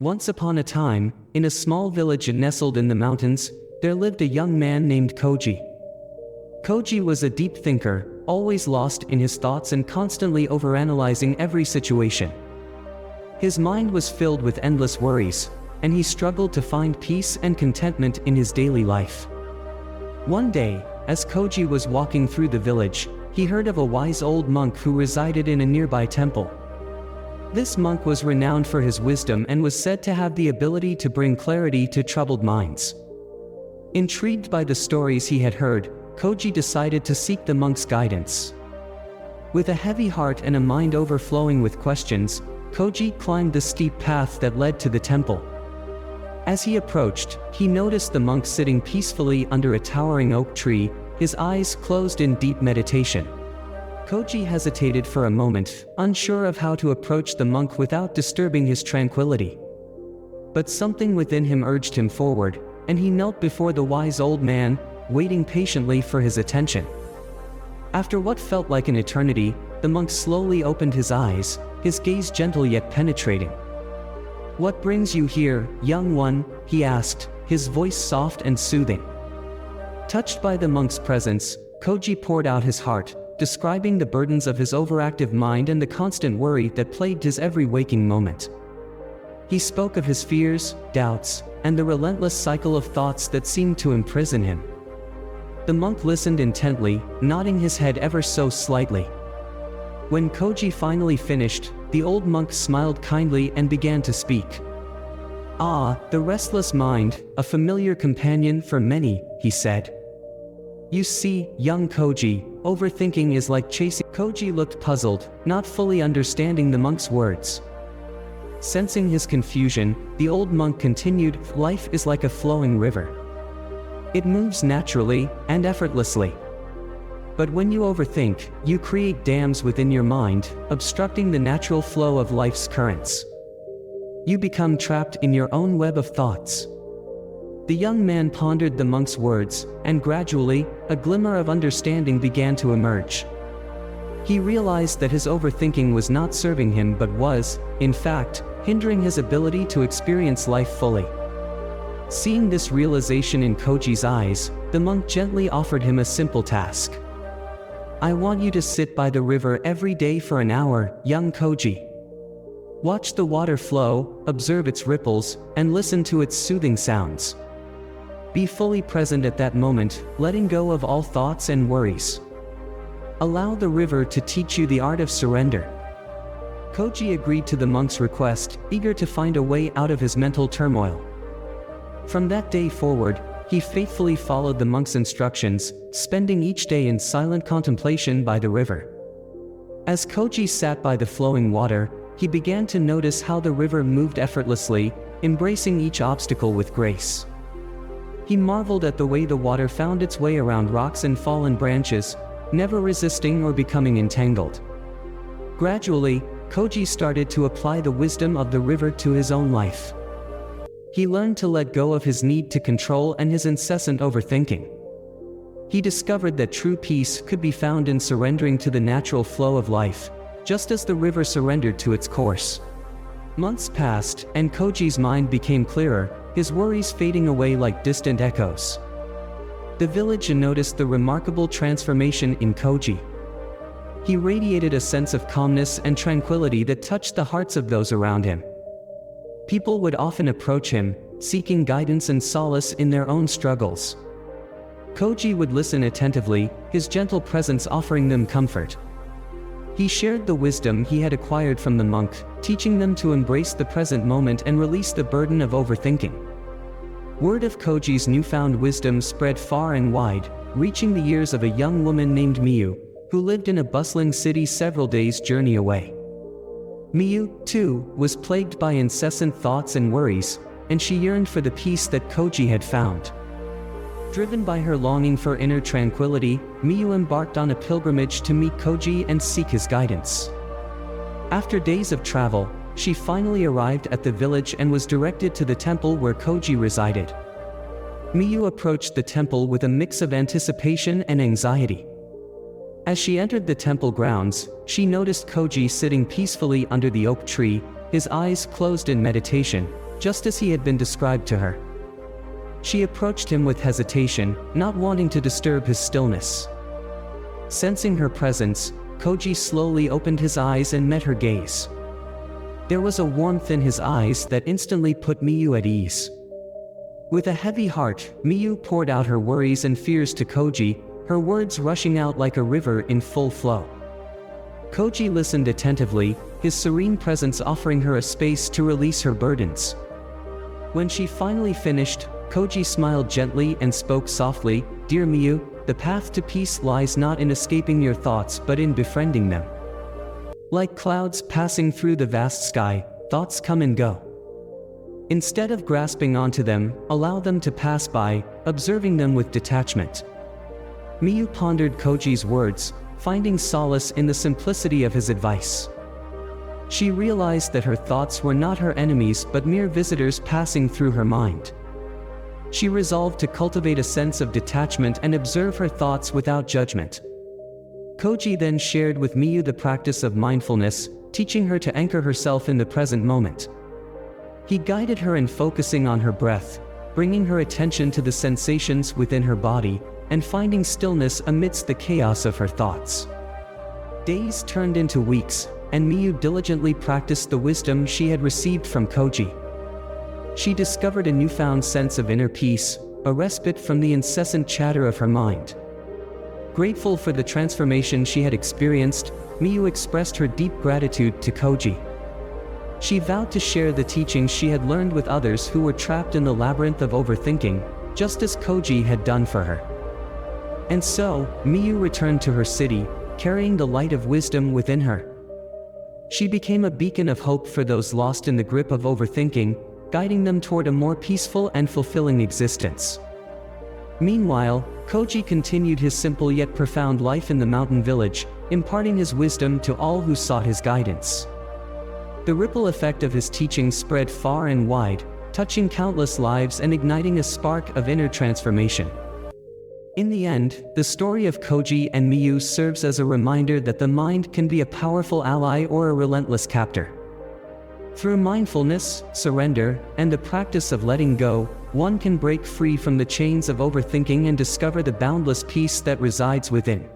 Once upon a time, in a small village nestled in the mountains, there lived a young man named Koji. Koji was a deep thinker, always lost in his thoughts and constantly overanalyzing every situation. His mind was filled with endless worries, and he struggled to find peace and contentment in his daily life. One day, as Koji was walking through the village, he heard of a wise old monk who resided in a nearby temple. This monk was renowned for his wisdom and was said to have the ability to bring clarity to troubled minds. Intrigued by the stories he had heard, Koji decided to seek the monk's guidance. With a heavy heart and a mind overflowing with questions, Koji climbed the steep path that led to the temple. As he approached, he noticed the monk sitting peacefully under a towering oak tree, his eyes closed in deep meditation. Koji hesitated for a moment, unsure of how to approach the monk without disturbing his tranquility. But something within him urged him forward, and he knelt before the wise old man, waiting patiently for his attention. After what felt like an eternity, the monk slowly opened his eyes, his gaze gentle yet penetrating. "What brings you here, young one?" he asked, his voice soft and soothing. Touched by the monk's presence, Koji poured out his heart, describing the burdens of his overactive mind and the constant worry that plagued his every waking moment. He spoke of his fears, doubts, and the relentless cycle of thoughts that seemed to imprison him. The monk listened intently, nodding his head ever so slightly. When Koji finally finished, the old monk smiled kindly and began to speak. "Ah, the restless mind, a familiar companion for many," he said. "You see, young Koji, overthinking is like chasing." Koji looked puzzled, not fully understanding the monk's words. Sensing his confusion, the old monk continued, "Life is like a flowing river. It moves naturally and effortlessly. But when you overthink, you create dams within your mind, obstructing the natural flow of life's currents. You become trapped in your own web of thoughts." The young man pondered the monk's words, and gradually, a glimmer of understanding began to emerge. He realized that his overthinking was not serving him but was, in fact, hindering his ability to experience life fully. Seeing this realization in Koji's eyes, the monk gently offered him a simple task. "I want you to sit by the river every day for an hour, young Koji. Watch the water flow, observe its ripples, and listen to its soothing sounds. Be fully present at that moment, letting go of all thoughts and worries. Allow the river to teach you the art of surrender." Koji agreed to the monk's request, eager to find a way out of his mental turmoil. From that day forward, he faithfully followed the monk's instructions, spending each day in silent contemplation by the river. As Koji sat by the flowing water, he began to notice how the river moved effortlessly, embracing each obstacle with grace. He marveled at the way the water found its way around rocks and fallen branches, never resisting or becoming entangled. Gradually, Koji started to apply the wisdom of the river to his own life. He learned to let go of his need to control and his incessant overthinking. He discovered that true peace could be found in surrendering to the natural flow of life, just as the river surrendered to its course. Months passed, and Koji's mind became clearer, his worries fading away like distant echoes. The village noticed the remarkable transformation in Koji. He radiated a sense of calmness and tranquility that touched the hearts of those around him. People would often approach him, seeking guidance and solace in their own struggles. Koji would listen attentively, his gentle presence offering them comfort. He shared the wisdom he had acquired from the monk, teaching them to embrace the present moment and release the burden of overthinking. Word of Koji's newfound wisdom spread far and wide, reaching the ears of a young woman named Miyu, who lived in a bustling city several days' journey away. Miyu, too, was plagued by incessant thoughts and worries, and she yearned for the peace that Koji had found. Driven by her longing for inner tranquility, Miyu embarked on a pilgrimage to meet Koji and seek his guidance. After days of travel, she finally arrived at the village and was directed to the temple where Koji resided. Miyu approached the temple with a mix of anticipation and anxiety. As she entered the temple grounds, she noticed Koji sitting peacefully under the oak tree, his eyes closed in meditation, just as he had been described to her. She approached him with hesitation, not wanting to disturb his stillness. Sensing her presence, Koji slowly opened his eyes and met her gaze. There was a warmth in his eyes that instantly put Miyu at ease. With a heavy heart, Miyu poured out her worries and fears to Koji, her words rushing out like a river in full flow. Koji listened attentively, his serene presence offering her a space to release her burdens. When she finally finished, Koji smiled gently and spoke softly, "Dear Miyu, the path to peace lies not in escaping your thoughts but in befriending them. Like clouds passing through the vast sky, thoughts come and go. Instead of grasping onto them, allow them to pass by, observing them with detachment." Miyu pondered Koji's words, finding solace in the simplicity of his advice. She realized that her thoughts were not her enemies but mere visitors passing through her mind. She resolved to cultivate a sense of detachment and observe her thoughts without judgment. Koji then shared with Miyu the practice of mindfulness, teaching her to anchor herself in the present moment. He guided her in focusing on her breath, bringing her attention to the sensations within her body, and finding stillness amidst the chaos of her thoughts. Days turned into weeks, and Miyu diligently practiced the wisdom she had received from Koji. She discovered a newfound sense of inner peace, a respite from the incessant chatter of her mind. Grateful for the transformation she had experienced, Miyu expressed her deep gratitude to Koji. She vowed to share the teachings she had learned with others who were trapped in the labyrinth of overthinking, just as Koji had done for her. And so, Miyu returned to her city, carrying the light of wisdom within her. She became a beacon of hope for those lost in the grip of overthinking, guiding them toward a more peaceful and fulfilling existence. Meanwhile, Koji continued his simple yet profound life in the mountain village, imparting his wisdom to all who sought his guidance. The ripple effect of his teachings spread far and wide, touching countless lives and igniting a spark of inner transformation. In the end, the story of Koji and Miyu serves as a reminder that the mind can be a powerful ally or a relentless captor. Through mindfulness, surrender, and the practice of letting go, one can break free from the chains of overthinking and discover the boundless peace that resides within.